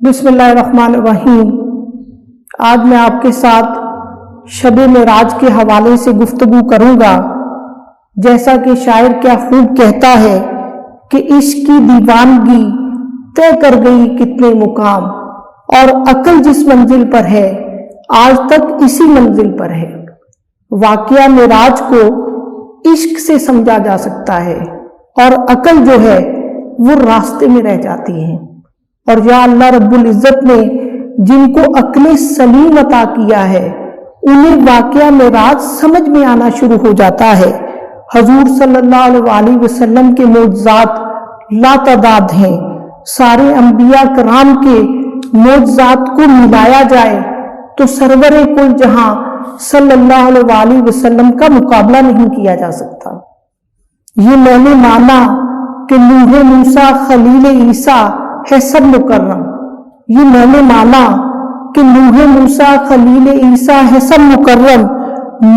بسم اللہ الرحمن الرحیم۔ آج میں آپ کے ساتھ شب معراج کے حوالے سے گفتگو کروں گا۔ جیسا کہ شاعر کیا خوب کہتا ہے کہ عشق کی دیوانگی طے کر گئی کتنے مقام، اور عقل جس منزل پر ہے آج تک اسی منزل پر ہے۔ واقعہ معراج کو عشق سے سمجھا جا سکتا ہے اور عقل جو ہے وہ راستے میں رہ جاتی ہے۔ اور یا اللہ رب العزت نے جن کو عقل سلیم عطا کیا ہے انہیں واقعہ معراج سمجھ میں آنا شروع ہو جاتا ہے۔ حضور صلی اللہ علیہ وسلم کے معجزات لاتعداد ہیں۔ سارے انبیاء کرام کے معجزات کو ملایا جائے تو سرور کل جہاں صلی اللہ علیہ وسلم کا مقابلہ نہیں کیا جا سکتا۔ یہ میں نے مانا کہ نوح موسیٰ خلیل عیسیٰ ہے سب مکرم۔ یہ میں نے مانا کہ نوح موسیٰ خلیل عیسیٰ ہے سب مکرم،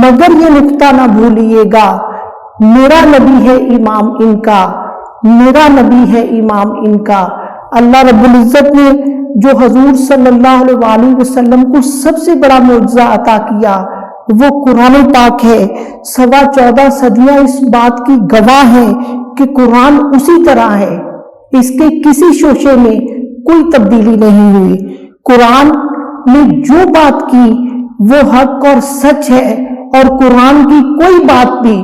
مگر یہ نکتہ نہ بھولیے گا میرا نبی ہے امام ان کا، میرا نبی ہے امام ان کا۔ اللہ رب العزت نے جو حضور صلی اللہ علیہ وسلم کو سب سے بڑا معجزہ عطا کیا وہ قرآن پاک ہے۔ 14.25 صدیاں اس بات کی گواہ ہیں کہ قرآن اسی طرح ہے، اس کے کسی شوشے میں کوئی تبدیلی نہیں ہوئی۔ قرآن نے جو بات کی وہ حق اور سچ ہے، اور قرآن کی کوئی بات بھی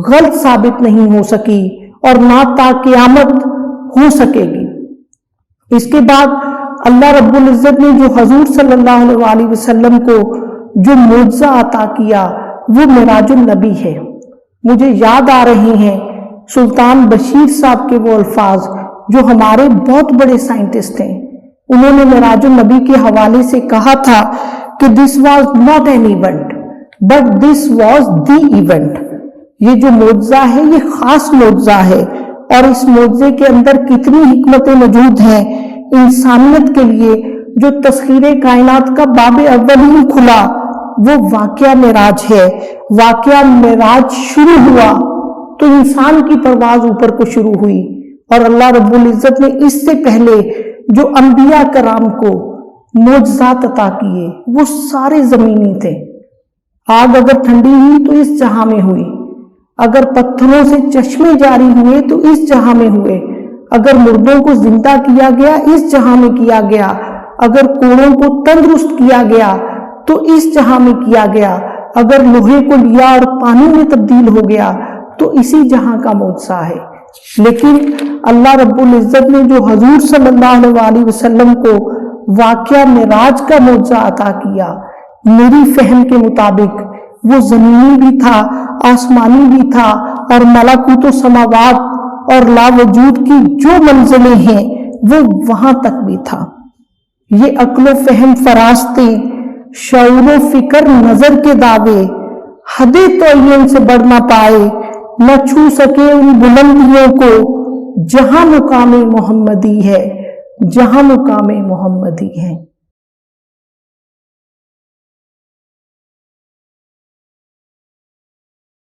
غلط ثابت نہیں ہو سکی اور نہ تا قیامت ہو سکے گی۔ اس کے بعد اللہ رب العزت نے جو حضور صلی اللہ علیہ وسلم کو جو معجزہ عطا کیا وہ معراج النبی ہے۔ مجھے یاد آ رہے ہیں سلطان بشیر صاحب کے وہ الفاظ جو ہمارے بہت بڑے سائنٹسٹ ہیں۔ انہوں نے معراج النبی کے حوالے سے کہا تھا کہ this was not an event but this was the event. یہ جو معجزہ ہے یہ خاص معجزہ ہے، اور اس معجزے کے اندر کتنی حکمتیں موجود ہیں انسانیت کے لیے۔ جو تسخیر کائنات کا باب اول ہی کھلا وہ واقعہ معراج ہے۔ واقعہ معراج شروع ہوا تو انسان کی پرواز اوپر کو شروع ہوئی، اور اللہ رب العزت نے اس سے پہلے جو انبیاء کرام کو معجزات عطا کیے وہ سارے زمینی تھے۔ آگ اگر ٹھنڈی ہوئی تو اس جہاں میں ہوئی، اگر پتھروں سے چشمے جاری ہوئے تو اس جہاں میں ہوئے، اگر مردوں کو زندہ کیا گیا اس جہاں میں کیا گیا، اگر کوڑوں کو تندرست کیا گیا تو اس جہاں میں کیا گیا، اگر لوہے کو لیا اور پانی میں تبدیل ہو گیا تو اسی جہاں کا معجزہ ہے۔ لیکن اللہ رب العزت نے جو حضور صلی اللہ علیہ وسلم کو واقعہ معراج کا معجزہ عطا کیا، میری فہم کے مطابق وہ زمینی بھی تھا، آسمانی بھی تھا، اور ملکوت و سماوات اور لا وجود کی جو منزلیں ہیں وہ وہاں تک بھی تھا۔ یہ عقل و فہم فراستیں، شعور و فکر نظر کے دعوے، حد تعین سے بڑھ نہ پائے، نہ چھو سکے ان بلندیوں کو جہاں مقام محمدی ہے، جہاں مقام محمدی ہے۔